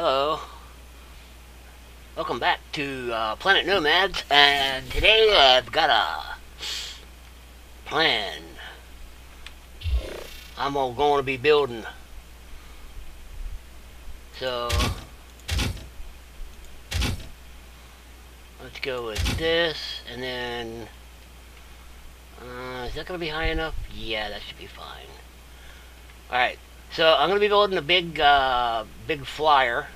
Hello. Welcome back to Planet Nomads, and today I've got a plan. I'm going to be building. So, let's go with this, and then, is that going to be high enough? Yeah, that should be fine. Alright, so I'm going to be building a big flyer.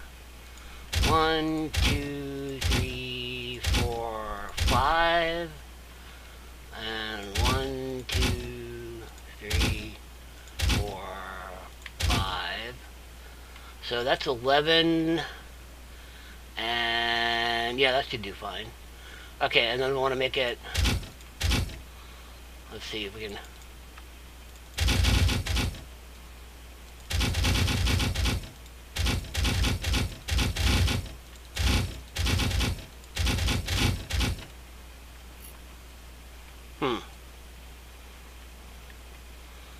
1, 2, 3, 4, 5. And 1, 2, 3, 4, 5. So that's 11. And yeah, that should do fine. Okay, and then we want to make it. Let's see if we can.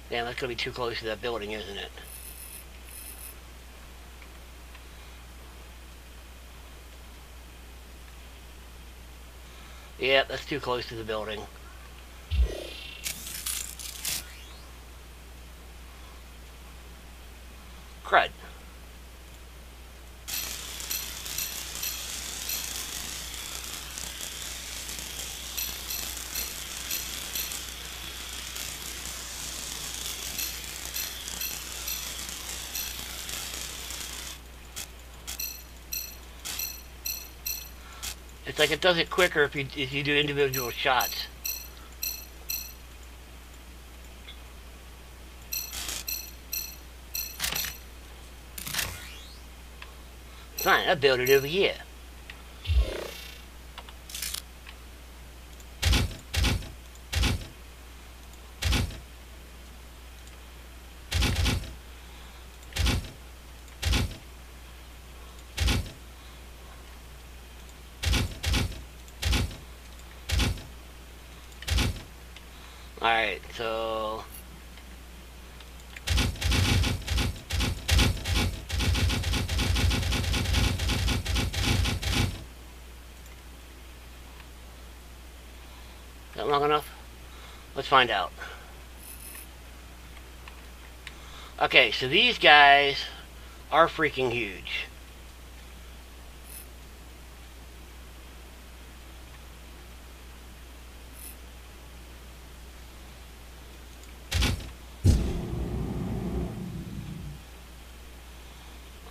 Damn, that's gonna be too close to that building, isn't it? Yep, that's too close to the building. Crud. It's like it does it quicker if you do individual shots. Fine, I'll build it over here. Alright, so is that long enough? Let's find out. Okay, so these guys are freaking huge.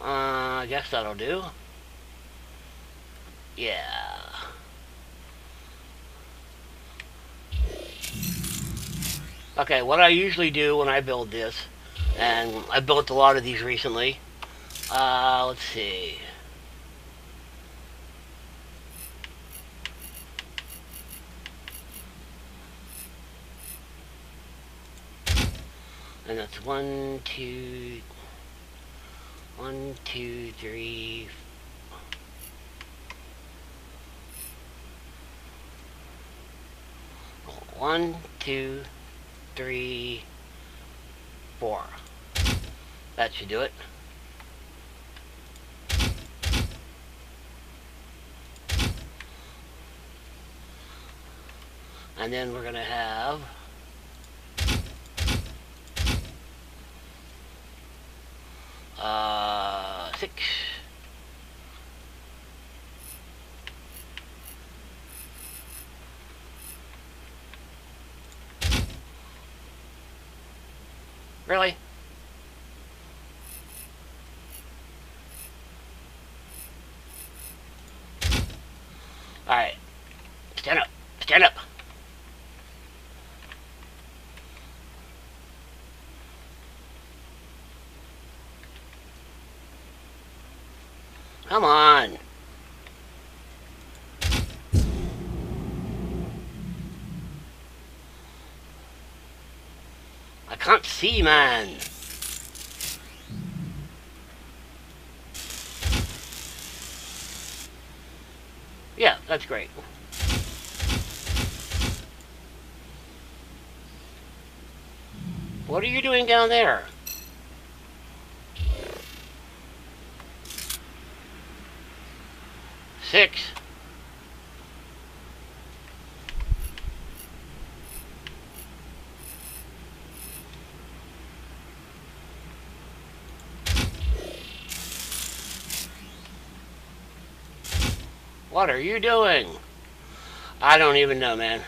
I guess that'll do. Yeah. Okay, what I usually do when I build this, and I built a lot of these recently, let's see. And that's 1, 2, 1, 2, 3, 1, 2, 3, 4. That should do it. And then we're gonna have six. Really? Alright. Stand up. Stand up. Come on. I can't see, man. Yeah, that's great. What are you doing down there? 6. What are you doing? I don't even know, man.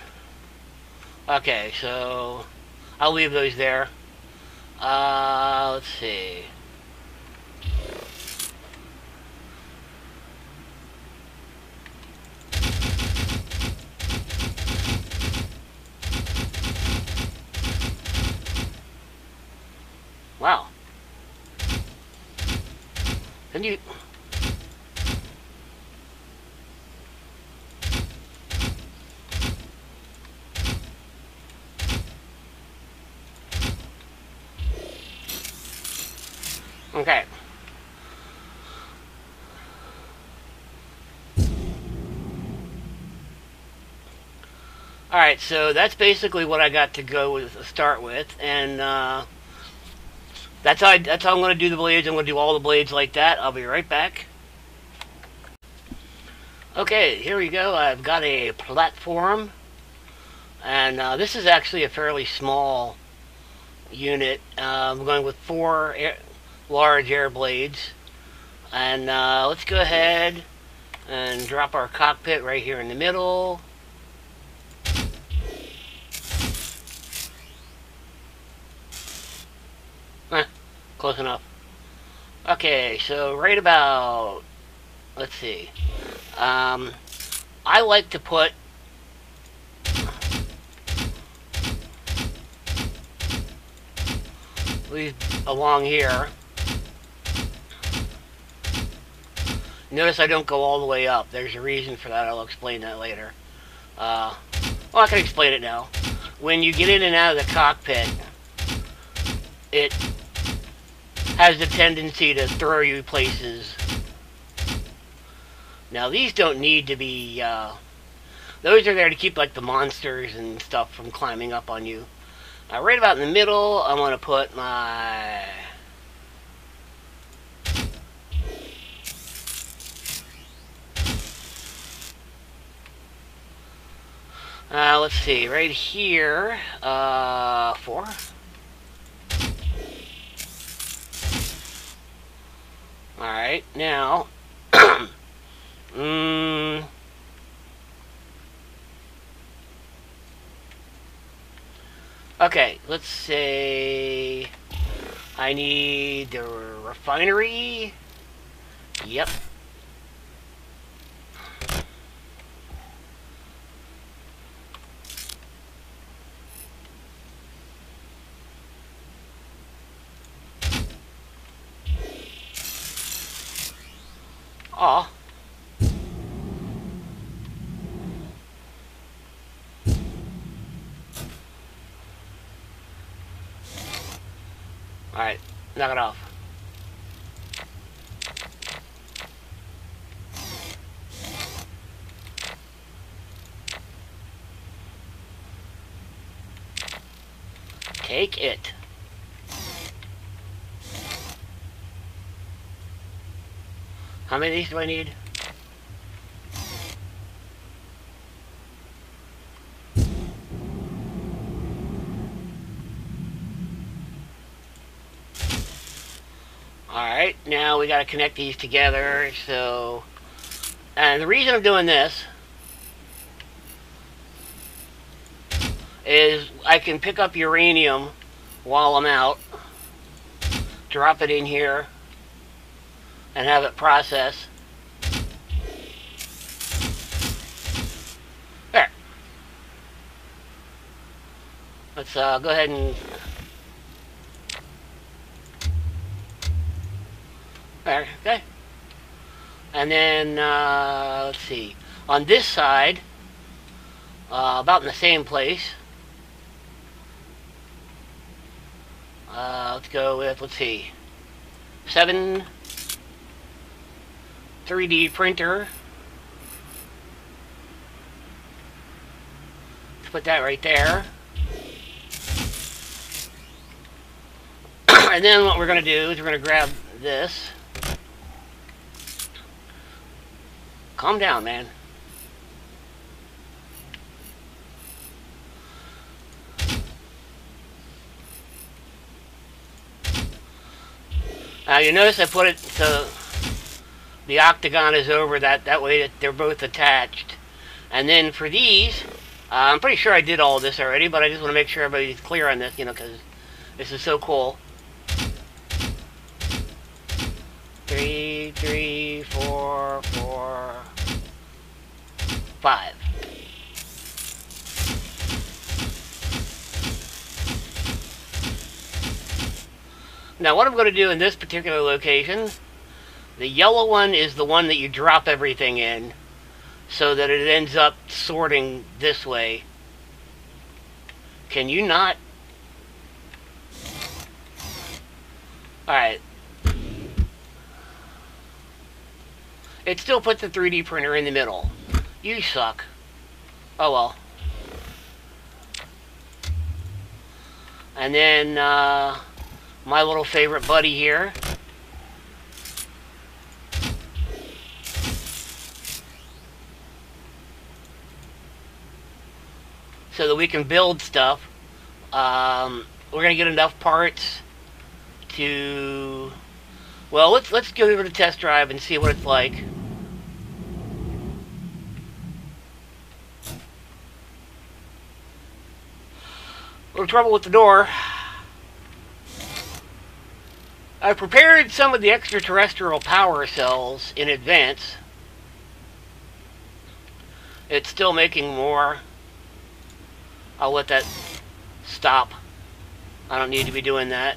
Okay, so I'll leave those there. Let's see. Wow. Can you... Okay. Alright, so that's basically what I got to go with, start with, and that's how I'm going to do the blades. I'm going to do all the blades like that. I'll be right back. Okay, here we go. I've got a platform, and this is actually a fairly small unit. I'm going with 4 large air blades, and let's go ahead and drop our cockpit right here in the middle. Close enough. Okay, so right about, let's see, I like to put these along here. Notice I don't go all the way up. There's a reason for that. I'll explain that later. Well, I can explain it now. When you get in and out of the cockpit, it has the tendency to throw you places. Now, these don't need to be, those are there to keep, like, the monsters and stuff from climbing up on you. Right about in the middle, I'm going to put my... let's see, right here, 4. Alright, now, okay, let's say I need the refinery. Yep. Aw. Alright, knock it off. Take it. How many of these do I need? Alright, now we gotta connect these together, so... And the reason I'm doing this is I can pick up uranium while I'm out, drop it in here, and have it process. There. Let's go ahead and... There, okay. And then, let's see. On this side, about in the same place, let's go with, let's see, 7 3D printer. Let's put that right there. And then what we're going to do is we're going to grab this. Calm down, man. Now you notice I put it so the octagon is over that way that they're both attached. And then for these, I'm pretty sure I did all this already, but I just want to make sure everybody's clear on this, you know, because this is so cool. 3, 3, 4, 4, 5. Now what I'm going to do in this particular location, the yellow one is the one that you drop everything in, so that it ends up sorting this way. Can you not? Alright. It still puts the 3D printer in the middle. You suck. Oh well. And then, my little favorite buddy here. So that we can build stuff. We're gonna get enough parts to... Well, let's go over to test drive and see what it's like. A little trouble with the door. I prepared some of the extraterrestrial power cells in advance. It's still making more. I'll let that stop. I don't need to be doing that.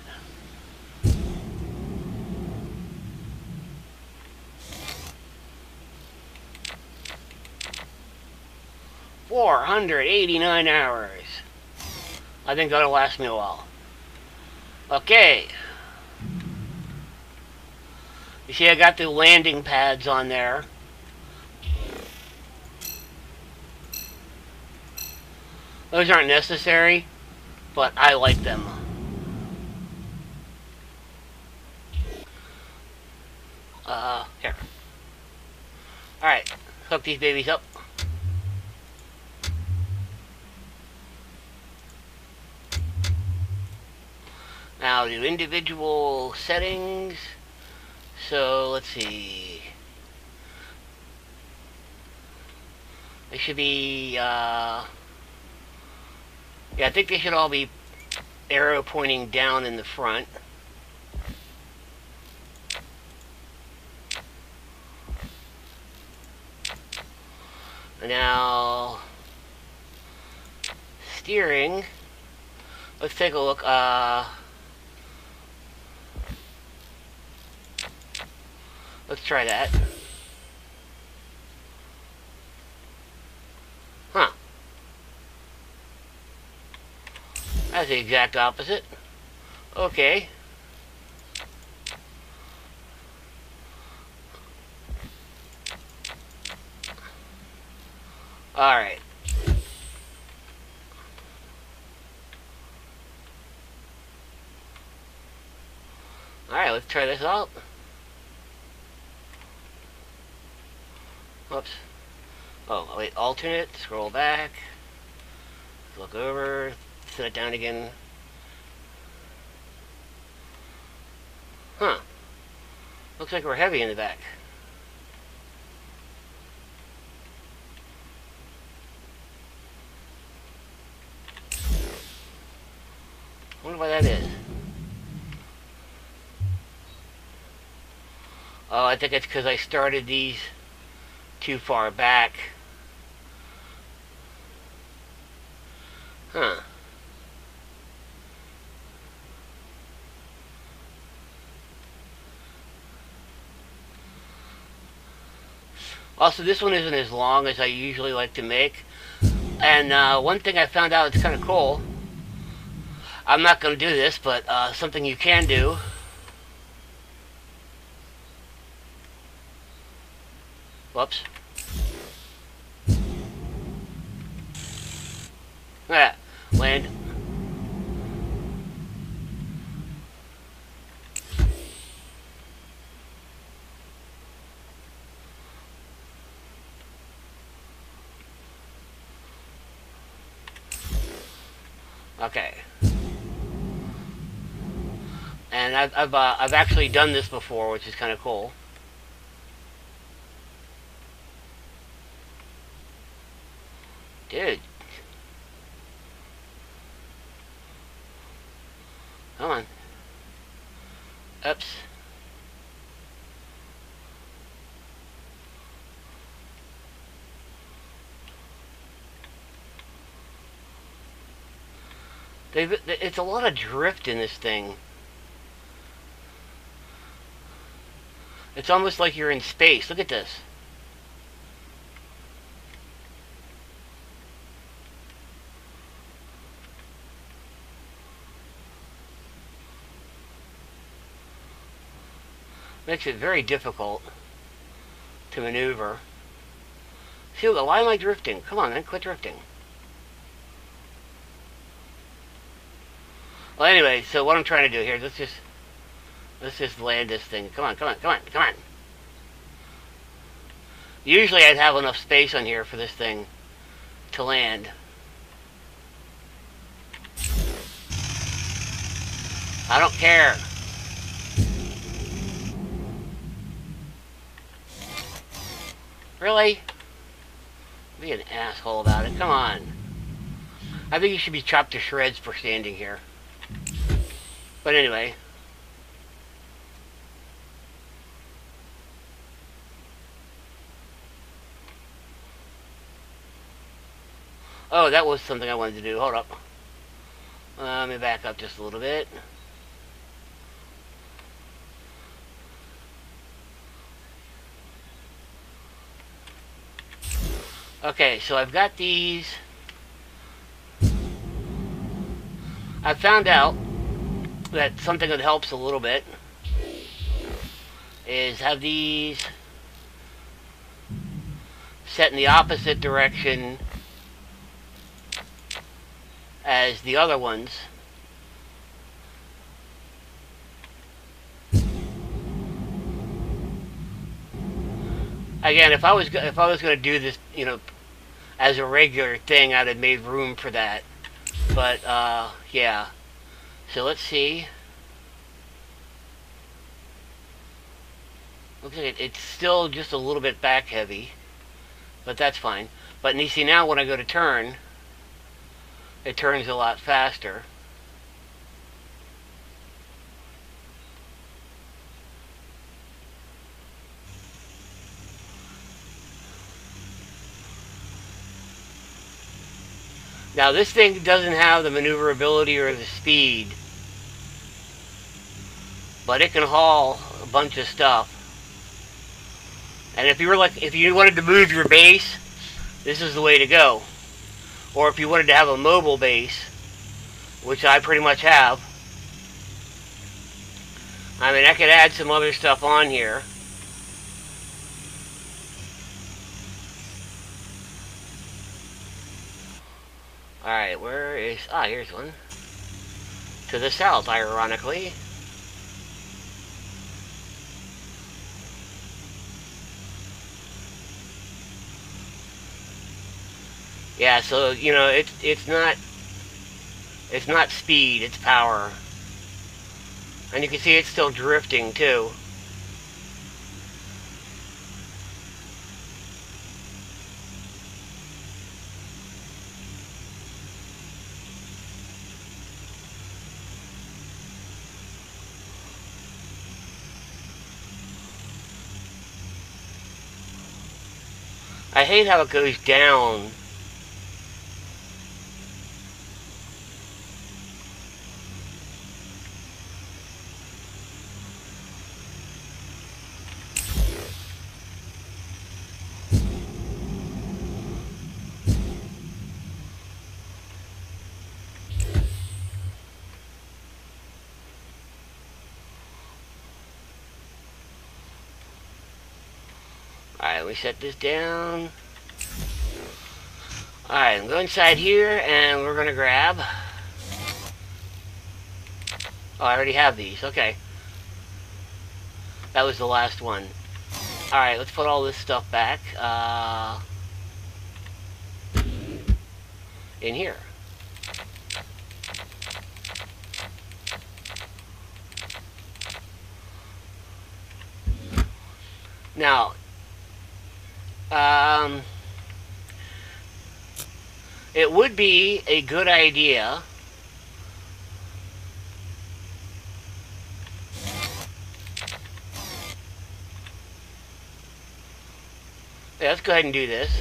$489 hours. I think that'll last me a while. Okay. You see I got the landing pads on there. Those aren't necessary, but I like them. Here. Alright, hook these babies up. Now do individual settings. So let's see. They should be yeah, I think they should all be arrow pointing down in the front. Now steering, let's take a look. Let's try that. Huh. That's the exact opposite. Okay. Alright. Alright, let's try this out. Oops. Oh, wait, alternate, scroll back, look over, set it down again. Huh. Looks like we're heavy in the back. Wonder why that is. Oh, I think it's because I started these too far back. Huh. Also, this one isn't as long as I usually like to make. And one thing I found out that's kind of cool. I'm not going to do this, but something you can do. Whoops. Ah, land. Okay. And I've actually done this before, which is kind of cool. Dude. Come on. Oops. It's a lot of drift in this thing. It's almost like you're in space. Look at this. Makes it very difficult to maneuver. See, why am I drifting? Come on, man, quit drifting. Well, anyway, so what I'm trying to do here, let's just land this thing. Come on, come on, come on, come on. Usually I'd have enough space on here for this thing to land. I don't care. Really? Be an asshole about it. Come on. I think you should be chopped to shreds for standing here. But anyway. Oh, that was something I wanted to do. Hold up. Let me back up just a little bit. Okay, so I've got these. I found out that something that helps a little bit is have these set in the opposite direction as the other ones. Again, if I was going to do this, you know, as a regular thing, I'd have made room for that. But yeah. So let's see. Looks like it's still just a little bit back heavy, but that's fine. But you see now when I go to turn, it turns a lot faster. Now this thing doesn't have the maneuverability or the speed, but it can haul a bunch of stuff. And if you wanted to move your base, this is the way to go. Or if you wanted to have a mobile base, which I pretty much have. I mean, I could add some other stuff on here. Alright, where is... Ah, here's one. To the south, ironically. Yeah, so, you know, it's not speed, it's power. And you can see it's still drifting, too. I hate how it goes down. Alright, we set this down. Alright, I'm going inside here and we're going to grab... Oh, I already have these. Okay. That was the last one. Alright, let's put all this stuff back. In here. Now, it would be a good idea yeah, let's go ahead and do this.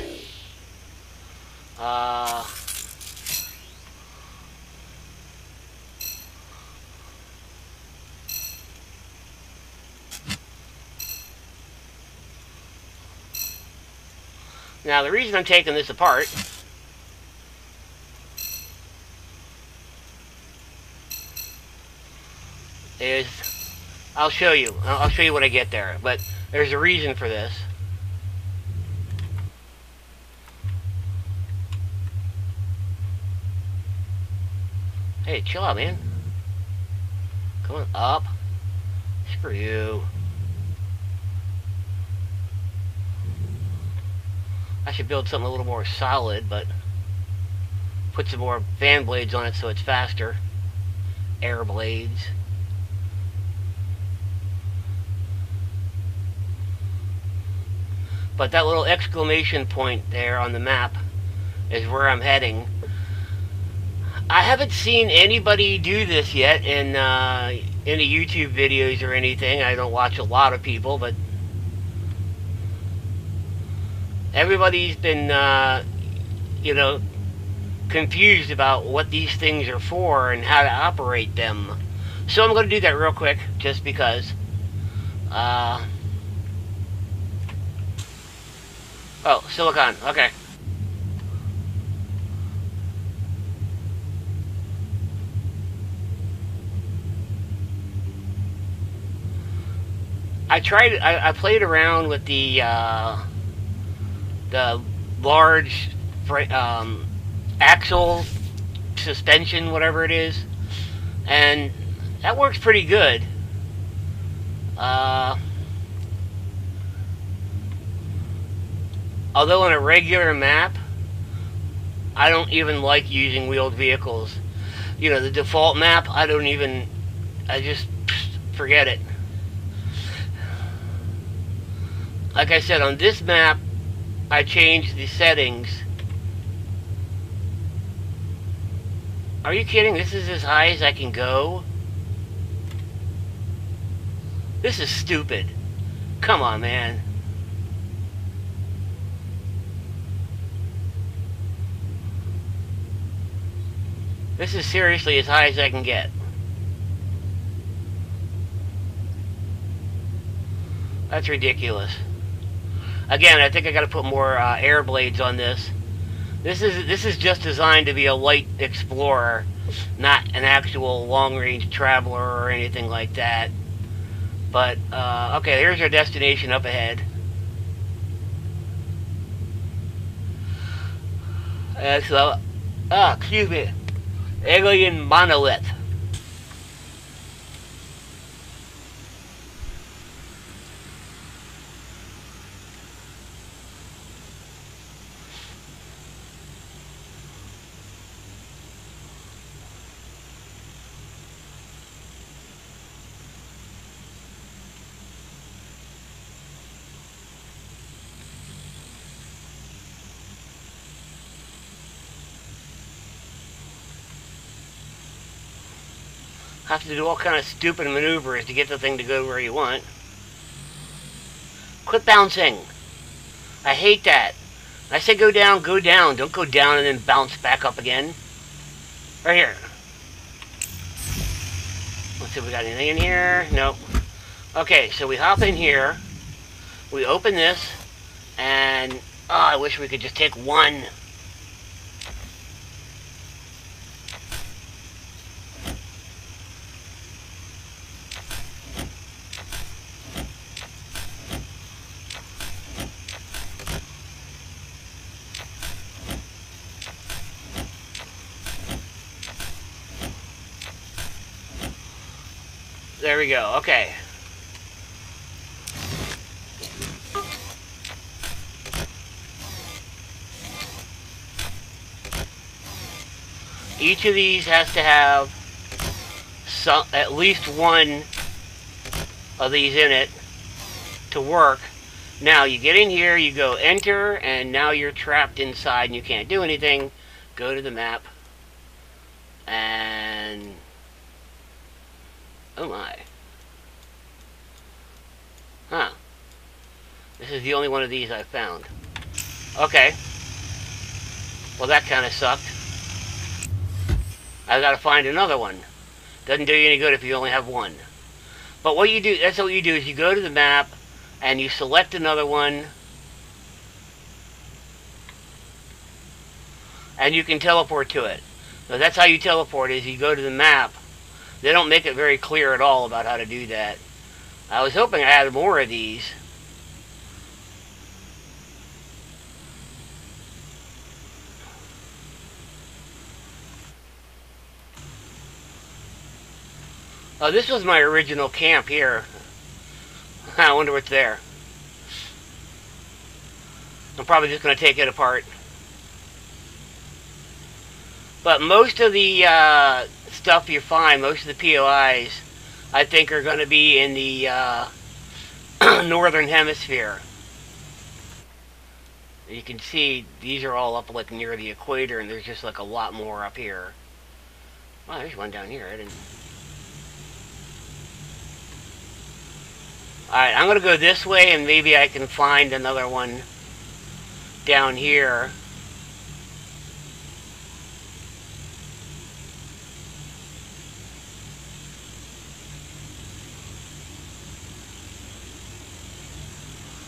Now, the reason I'm taking this apart is I'll show you. I'll show you when I get there. But there's a reason for this. Hey, chill out, man. Come on up. Screw you. I should build something a little more solid, but put some more fan blades on it so it's faster. Air blades. But that little exclamation point there on the map is where I'm heading. I haven't seen anybody do this yet in any YouTube videos or anything. I don't watch a lot of people, but everybody's been, you know, confused about what these things are for and how to operate them. So I'm going to do that real quick, just because. Oh, silicon. Okay. I played around with the large axle suspension, whatever it is, and that works pretty good. Although on a regular map, I don't even like using wheeled vehicles. You know, the default map, I just forget it. Like I said, on this map, I changed the settings. Are you kidding? This is as high as I can go? This is stupid. Come on, man. This is seriously as high as I can get. That's ridiculous. Again, I think I got to put more air blades on this. This is just designed to be a light explorer, not an actual long-range traveler or anything like that. But okay, here's our destination up ahead. So, excuse me, alien monolith. Have to do all kind of stupid maneuvers to get the thing to go where you want. Quit bouncing. I hate that. I say go down, go down. Don't go down and then bounce back up again. Right here. Let's see if we got anything in here. Nope. Okay, so we hop in here. We open this. And, oh, I wish we could just take one. There we go. Okay. Each of these has to have at least one of these in it to work, Now you get in here, you go enter, and now you're trapped inside and you can't do anything. Go to the map, and oh my. Huh. This is the only one of these I've found. Okay. Well, that kind of sucked. I've got to find another one. Doesn't do you any good if you only have one. But what you do, that's what you do, is you go to the map, and you select another one, and you can teleport to it. So that's how you teleport, is you go to the map. They don't make it very clear at all about how to do that. I was hoping I had more of these. Oh, this was my original camp here. I wonder what's there. I'm probably just going to take it apart. But most of the stuff you find, most of the POIs, I think are going to be in the northern hemisphere. You can see these are all up like near the equator, and there's just like a lot more up here. Wow, there's one down here. I didn't. Alright, I'm going to go this way, and maybe I can find another one down here.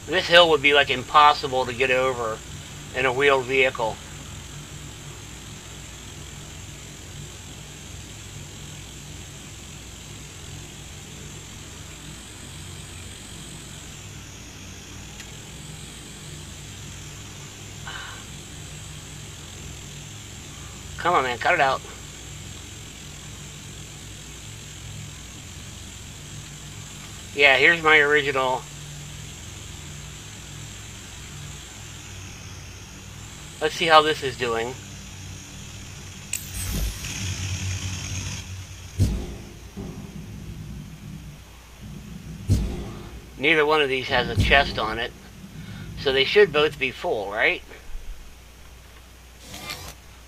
This hill would be like impossible to get over in a wheeled vehicle. Come on, man, cut it out. Yeah, here's my original. Let's see how this is doing. Neither one of these has a chest on it, so they should both be full, right?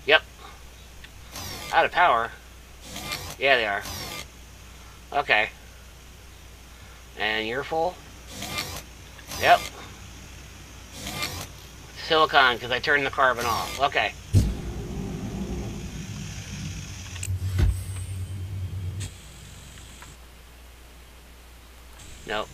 Yep. Out of power. Yeah, they are. Okay. And you're full? Yep. Silicon, because I turned the carbon off. Okay. Nope.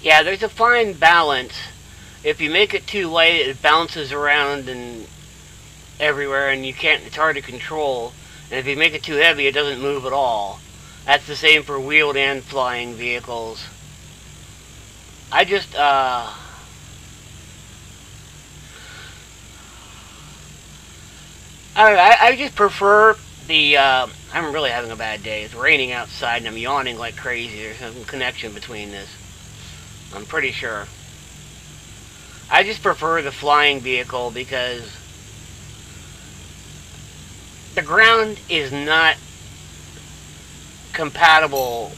Yeah, there's a fine balance. If you make it too light, it bounces around and everywhere, and you can't. It's hard to control. And if you make it too heavy, it doesn't move at all. That's the same for wheeled and flying vehicles. I just I just prefer the. I'm really having a bad day. It's raining outside, and I'm yawning like crazy. There's some connection between this. I'm pretty sure. I just prefer the flying vehicle because the ground is not compatible.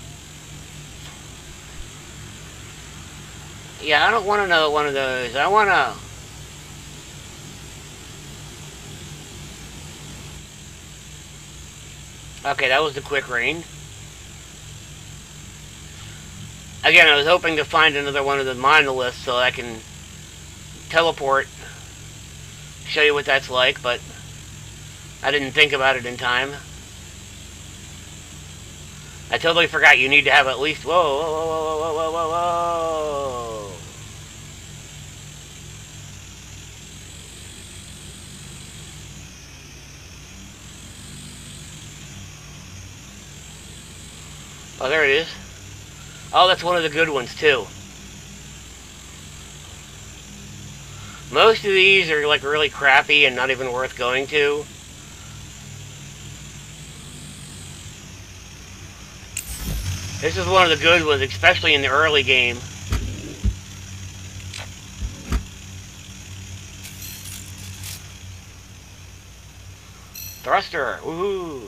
Yeah, I don't want another one of those. I want to... Okay, that was the quick rain. Again, I was hoping to find another one of the monoliths so I can teleport, show you what that's like, but I didn't think about it in time. I totally forgot you need to have at least... Whoa, whoa, whoa, whoa, whoa, whoa, whoa, whoa. Oh, there it is. Oh, that's one of the good ones, too. Most of these are like really crappy and not even worth going to. This is one of the good ones, especially in the early game. Thruster, woohoo!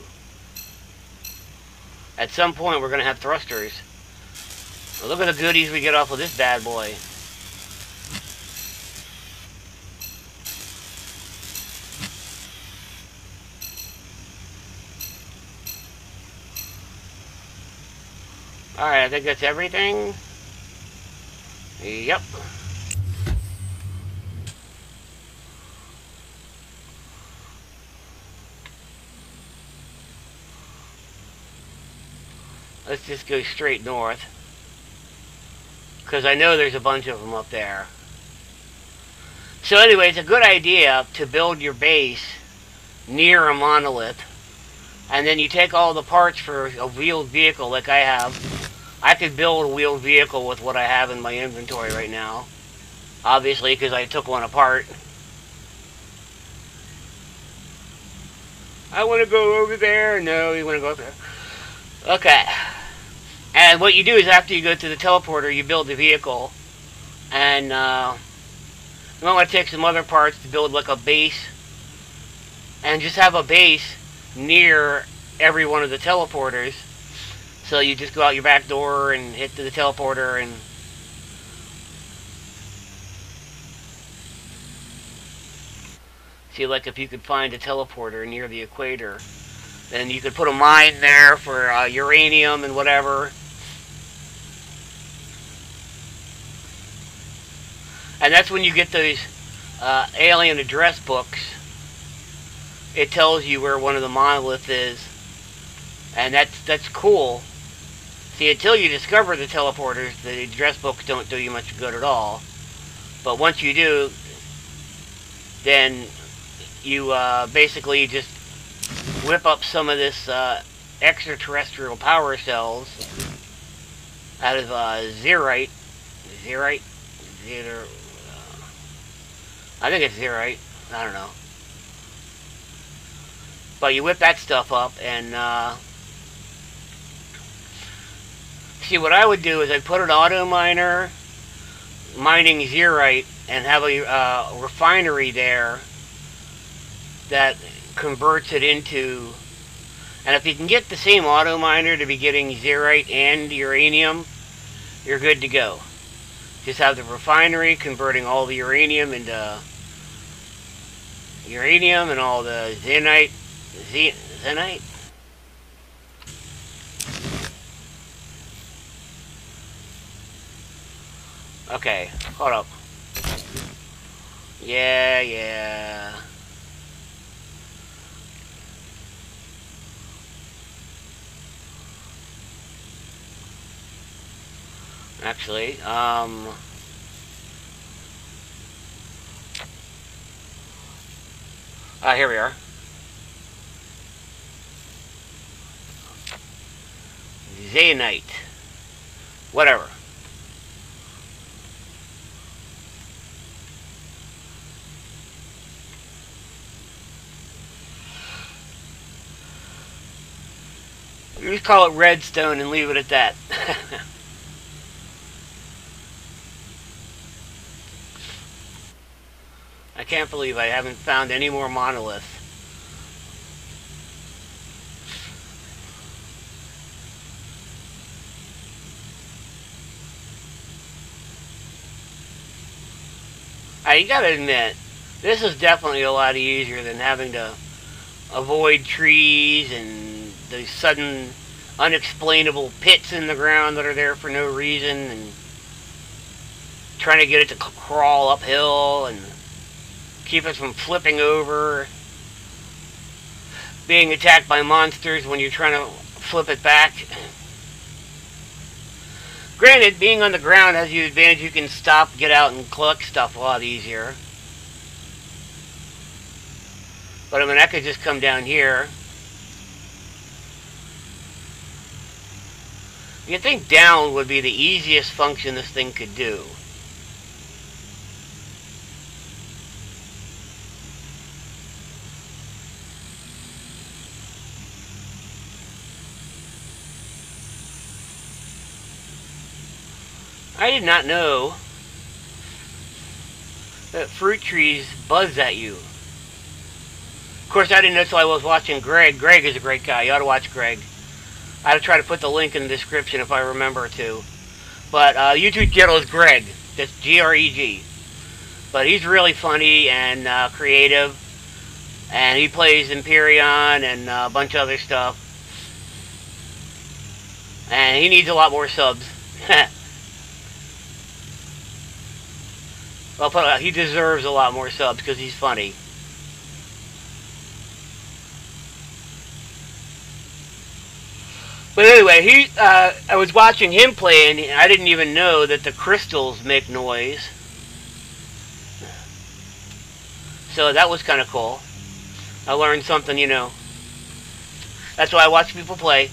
At some point we're gonna have thrusters. Well, look at the goodies we get off of this bad boy. Alright, I think that's everything. Yep. Let's just go straight north. Because I know there's a bunch of them up there. So anyway, it's a good idea to build your base near a monolith. And then you take all the parts for a wheeled vehicle like I have. I could build a wheeled vehicle with what I have in my inventory right now. Obviously, because I took one apart. I want to go over there. No, you want to go up there. Okay. And what you do is after you go to the teleporter, you build the vehicle. And you might want to take some other parts to build like a base. And just have a base near every one of the teleporters. So you just go out your back door and hit the teleporter and... See, like if you could find a teleporter near the equator, then you could put a mine there for uranium and whatever. And that's when you get those alien address books. It tells you where one of the monoliths is. And that's cool. See, until you discover the teleporters, the address books don't do you much good at all. But once you do, then you basically just whip up some of this extraterrestrial power cells out of zerite. Zerite? I think it's zerite. I don't know. But you whip that stuff up and... See, what I would do is I'd put an auto miner mining zerite and have a refinery there that converts it into... And if you can get the same auto miner to be getting zerite and uranium, you're good to go. Just have the refinery converting all the uranium into uranium and all the zenite. Zenite? Okay, hold up. Yeah. Actually, here we are. Zanite. Whatever. You just call it redstone and leave it at that. I can't believe I haven't found any more monoliths. You gotta admit, this is definitely a lot easier than having to avoid trees and the sudden unexplainable pits in the ground that are there for no reason, and trying to get it to crawl uphill and keep it from flipping over, being attacked by monsters when you're trying to flip it back. Granted, being on the ground has the advantage you can stop, get out, and collect stuff a lot easier. But I mean, I could just come down here. You'd think down would be the easiest function this thing could do. I did not know that fruit trees buzz at you. Of course, I didn't know until I was watching Greg. Greg is a great guy. You ought to watch Greg. I'll try to put the link in the description if I remember to. But YouTube channel is Greg. That's Greg. But he's really funny and creative. And he plays Empyrean and a bunch of other stuff. And he needs a lot more subs. Well, he deserves a lot more subs because he's funny. But anyway, I was watching him play, and I didn't even know that the crystals make noise. So that was kind of cool. I learned something, you know. That's why I watch people play.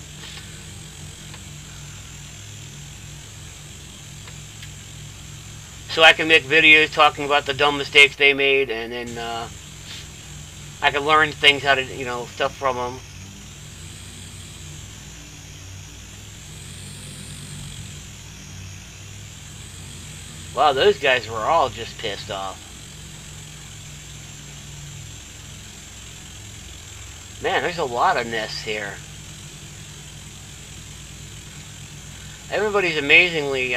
So I can make videos talking about the dumb mistakes they made, and then I can learn things, how to, you know, stuff from them. Wow, those guys were all just pissed off. Man, there's a lot of nests here. Everybody's amazingly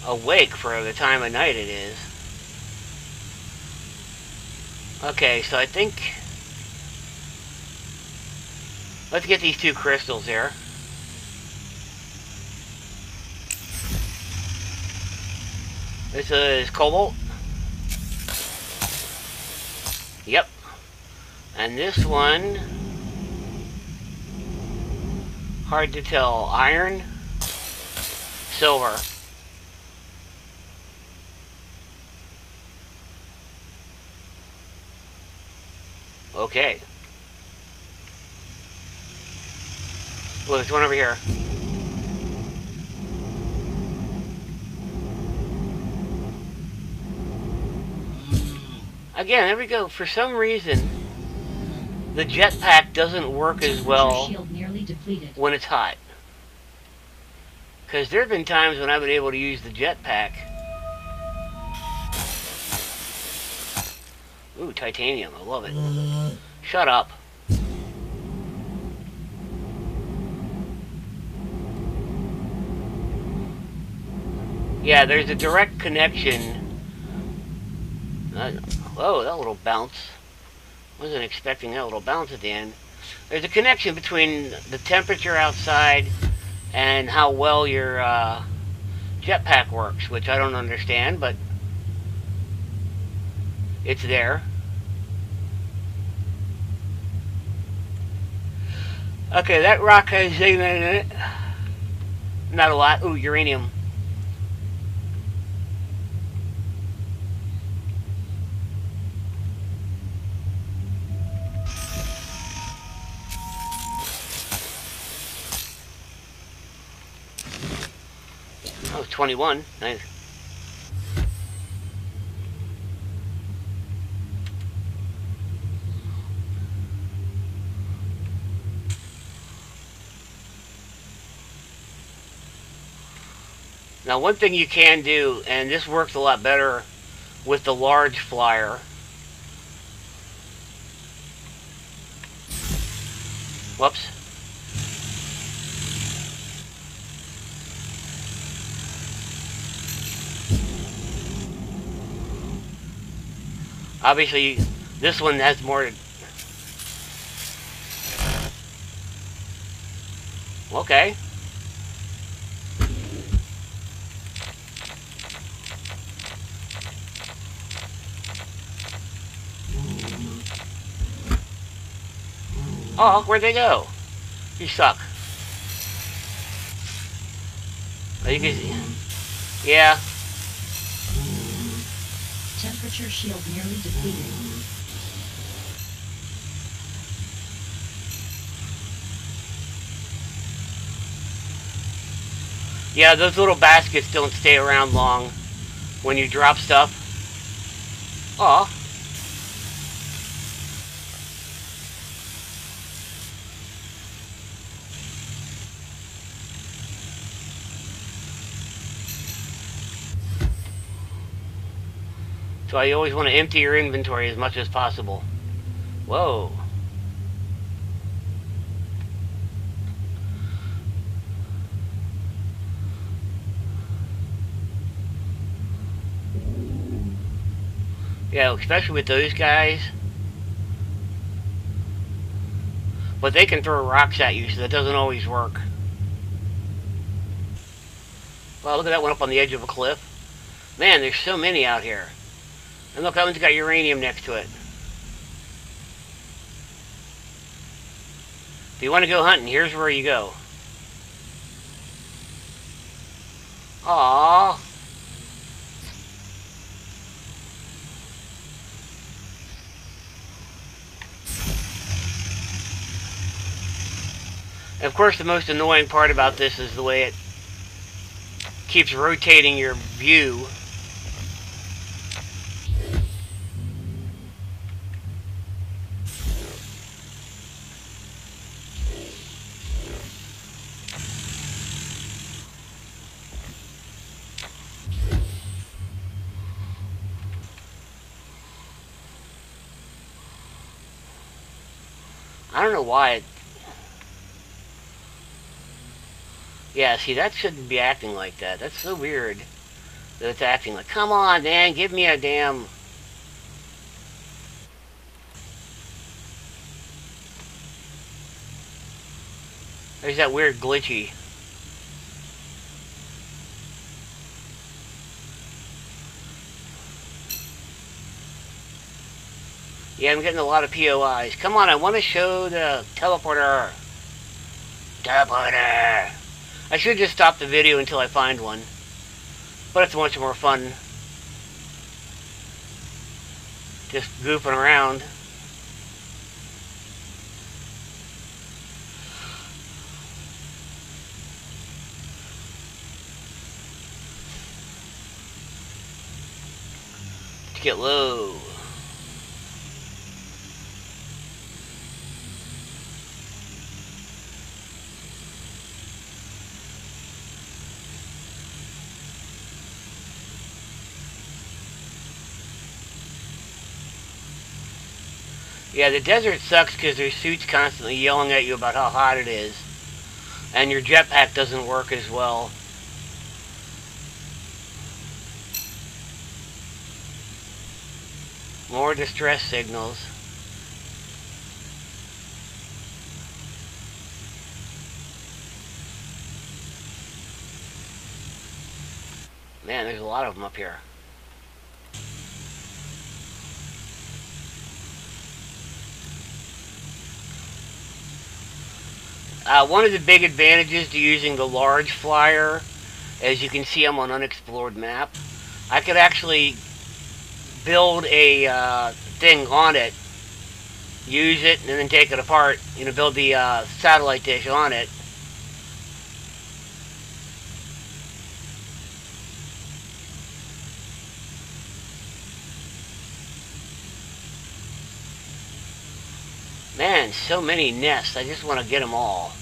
awake for the time of night it is. Okay, so I think... let's get these 2 crystals here. This is cobalt. Yep. And this one, hard to tell. Iron, silver. Okay. Look, there's one over here. Again, there we go. For some reason, the jetpack doesn't work as well when it's hot. Because there have been times when I've been able to use the jetpack. Ooh, titanium. I love it. Shut up. Yeah, there's a direct connection. Whoa, that little bounce. Wasn't expecting that little bounce at the end. There's a connection between the temperature outside and how well your jetpack works, which I don't understand, but it's there. Okay, that rock has in it. Not a lot. Ooh, uranium. Oh, 21. Nice. Now, one thing you can do, and this works a lot better with the large flyer. Whoops. Obviously, this one has more... Okay. Oh, where'd they go? You suck. Oh, you can see. Yeah. Temperature shield nearly depleted. Yeah, those little baskets don't stay around long when you drop stuff. Aw. So you always want to empty your inventory as much as possible. Whoa. Yeah, especially with those guys. But they can throw rocks at you, so that doesn't always work. Wow, look at that one up on the edge of a cliff. Man, there's so many out here. And look, that one's got uranium next to it. If you want to go hunting, here's where you go. Aww. And of course, the most annoying part about this is the way it keeps rotating your view. I don't know why it... Yeah, see, that shouldn't be acting like that. That's so weird that it's acting like, come on, man, give me a damn... There's that weird glitchy. Yeah, I'm getting a lot of POIs. Come on, I want to show the teleporter. Teleporter! I should just stop the video until I find one. But it's much more fun just goofing around. To get low. Yeah, the desert sucks because their suit's constantly yelling at you about how hot it is. And your jetpack doesn't work as well. More distress signals. Man, there's a lot of them up here. One of the big advantages to using the large flyer, as you can see I'm on unexplored map, I could actually build a thing on it, use it, and then take it apart, you know, build the satellite dish on it. Man, so many nests, I just want to get them all.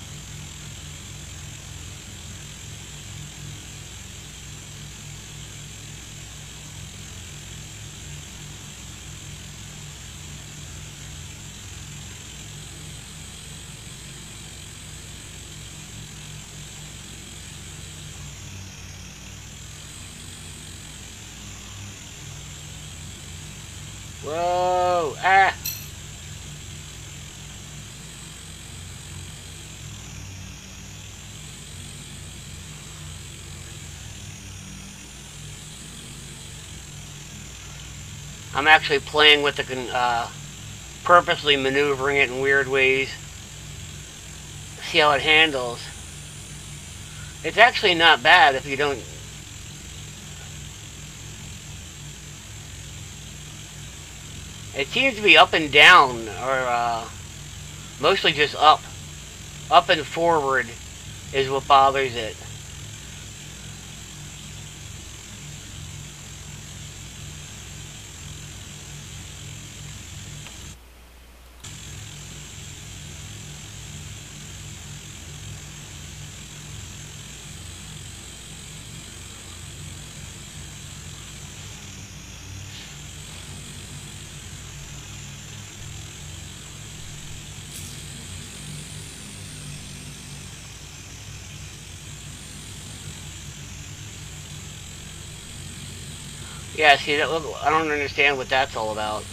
Whoa! Ah! I'm actually playing with the purposely maneuvering it in weird ways. See how it handles. It's actually not bad if you don't... It seems to be up and down, or mostly just up. Up and forward is what bothers it. Yeah, see, that, I don't understand what that's all about.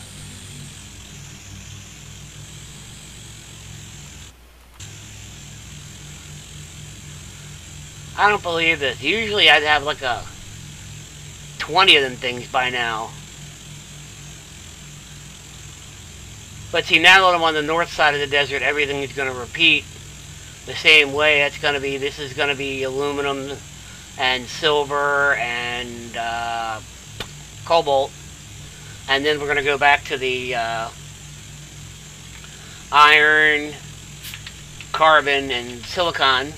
I don't believe this. Usually I'd have like a 20 of them things by now. But see, now that I'm on the north side of the desert, everything is going to repeat the same way. This is going to be aluminum and silver and cobalt. And then we're going to go back to the iron, carbon, and silicon.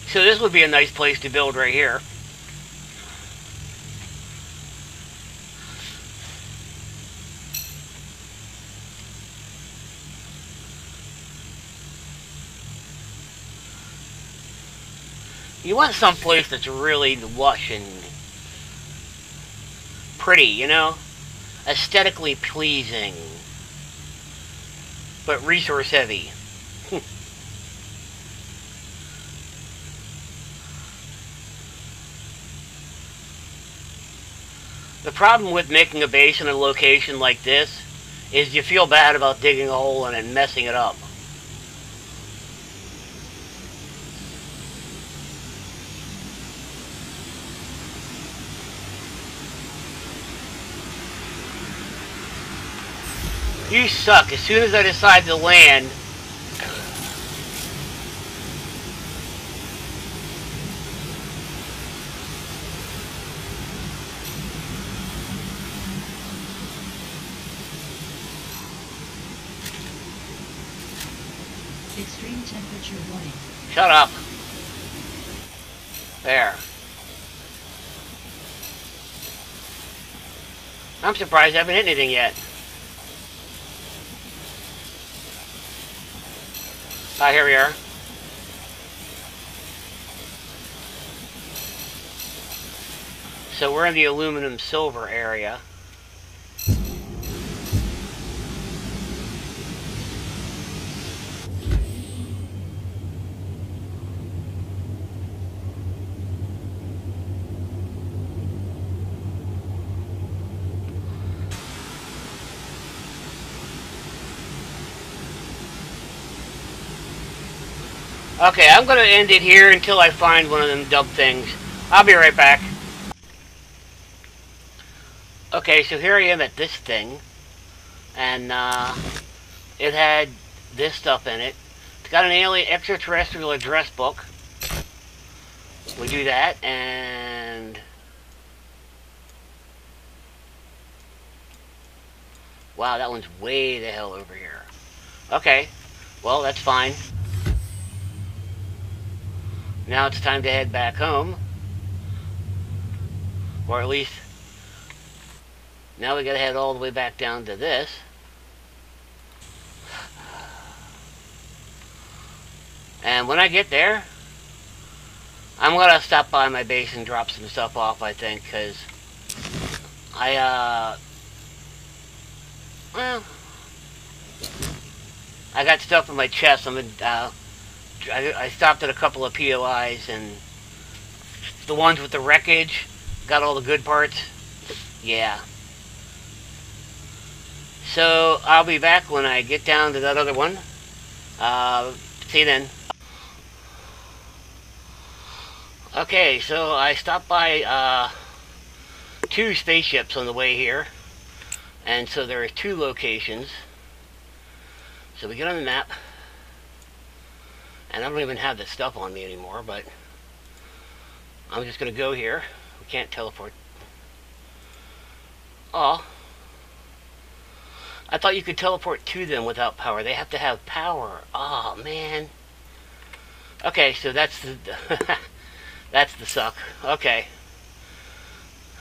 So this would be a nice place to build right here. You want some place that's really lush and pretty, you know? Aesthetically pleasing, but resource heavy. The problem with making a base in a location like this is you feel bad about digging a hole in it and messing it up. You suck. As soon as I decide to land, Extreme temperature warning. shut up. There. I'm surprised I haven't hit anything yet. Ah, here we are. So we're in the aluminum silver area. Okay, I'm going to end it here until I find one of them dumb things. I'll be right back. Okay, so here I am at this thing. And it had this stuff in it. It's got an alien extraterrestrial address book. We do that, and wow, that one's way the hell over here. Okay, well, that's fine. Now it's time to head back home. Or at least, now we gotta head all the way back down to this. And when I get there, I'm gonna stop by my base and drop some stuff off, I think, because well, I got stuff in my chest. I stopped at a couple of POIs, and the ones with the wreckage got all the good parts. Yeah. So I'll be back when I get down to that other one. See you then. Okay, so I stopped by 2 spaceships on the way here, and so there are 2 locations. So we get on the map, and I don't even have the stuff on me anymore, but I'm just gonna go here. We can't teleport. Oh, I thought you could teleport to them without power. They have to have power. Oh man. Okay, so that's the that's the suck. Okay.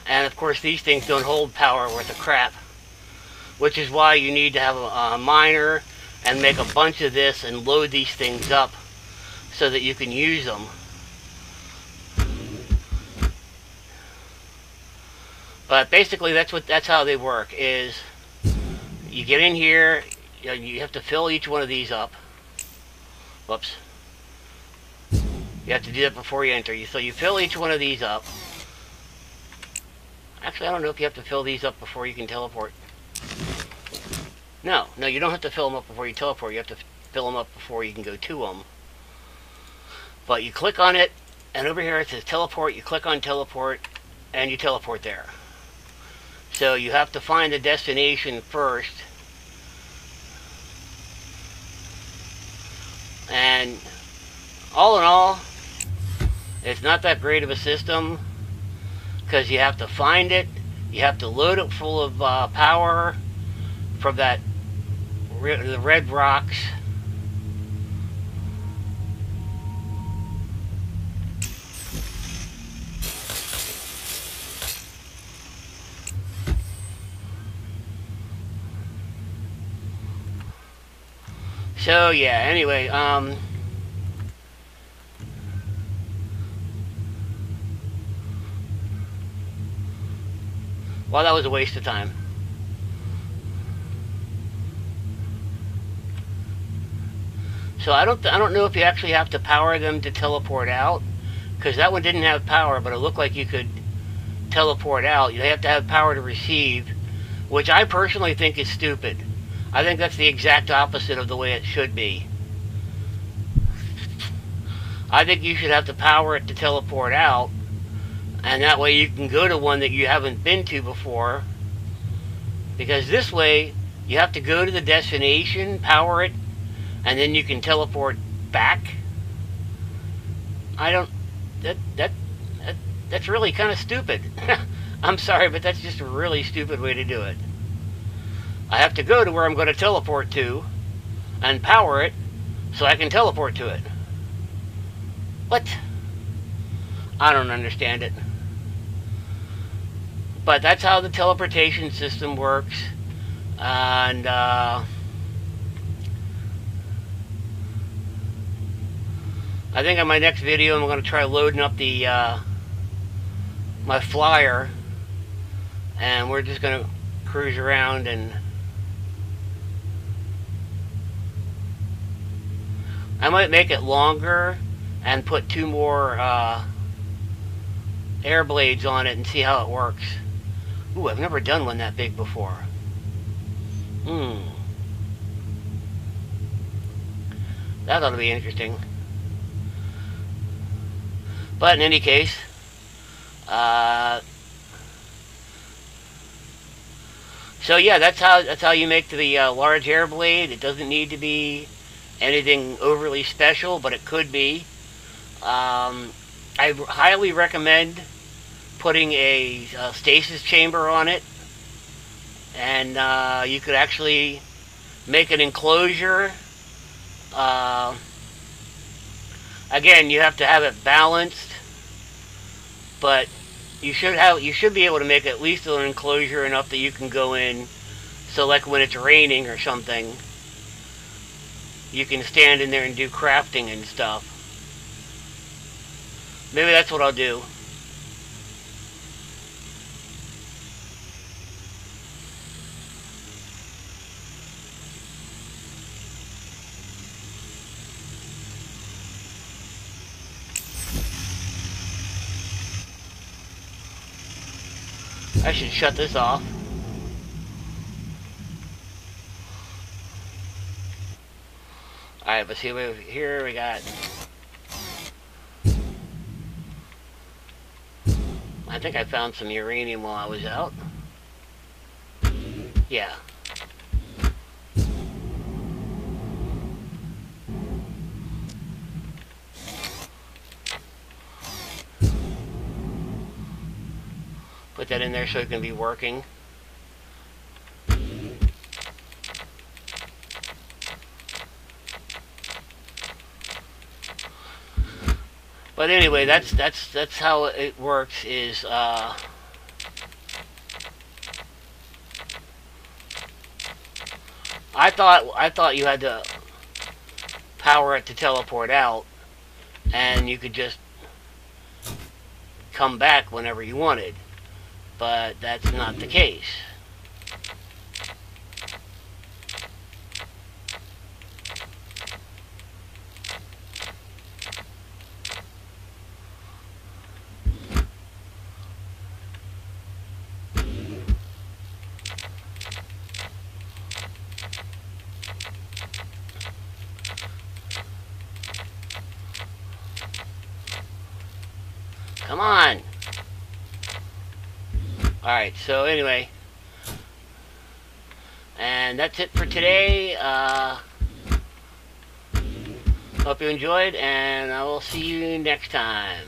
And of course these things don't hold power worth of crap, which is why you need to have a miner and make a bunch of this and load these things up so that you can use them. But basically that's how they work. Is you get in here, you have to fill each one of these up. Whoops. You have to do that before you enter. So you fill each one of these up. Actually, I don't know if you have to fill these up before you can teleport. No, you don't have to fill them up before you teleport. You have to fill them up before you can go to them. But you click on it, and over here it says teleport. You click on teleport, and you teleport there. So you have to find the destination first. And all in all, it's not that great of a system, because you have to find it, you have to load it full of power from the red rocks. So yeah, anyway, well, that was a waste of time. So I don't know if you actually have to power them to teleport out, because that one didn't have power, but it looked like you could teleport out. You have to have power to receive, which I personally think is stupid. I think that's the exact opposite of the way it should be. I think you should have to power it to teleport out, and that way you can go to one that you haven't been to before. Because this way, you have to go to the destination, power it, and then you can teleport back. That's really kind of stupid. I'm sorry, but that's just a really stupid way to do it. I have to go to where I'm going to teleport to, and power it, so I can teleport to it. What? I don't understand it. But that's how the teleportation system works. And I think on my next video I'm going to try loading up the my flyer, and we're just going to cruise around, and I might make it longer and put 2 more air blades on it and see how it works. Ooh, I've never done one that big before. That ought to be interesting. But in any case, so yeah, that's how you make the large air blade. It doesn't need to be anything overly special, but it could be. I highly recommend putting a stasis chamber on it, and you could actually make an enclosure. Again, you have to have it balanced, but you should be able to make at least an enclosure enough that you can go in. So like when it's raining or something, you can stand in there and do crafting and stuff. Maybe that's what I'll do. I should shut this off. Alright, let's see what here we got. I think I found some uranium while I was out. Yeah. Put that in there so it can be working. But anyway, that's how it works. Is I thought you had to power it to teleport out, and you could just come back whenever you wanted. But that's not the case. Come on. Alright, so anyway. And that's it for today. Hope you enjoyed, and I will see you next time.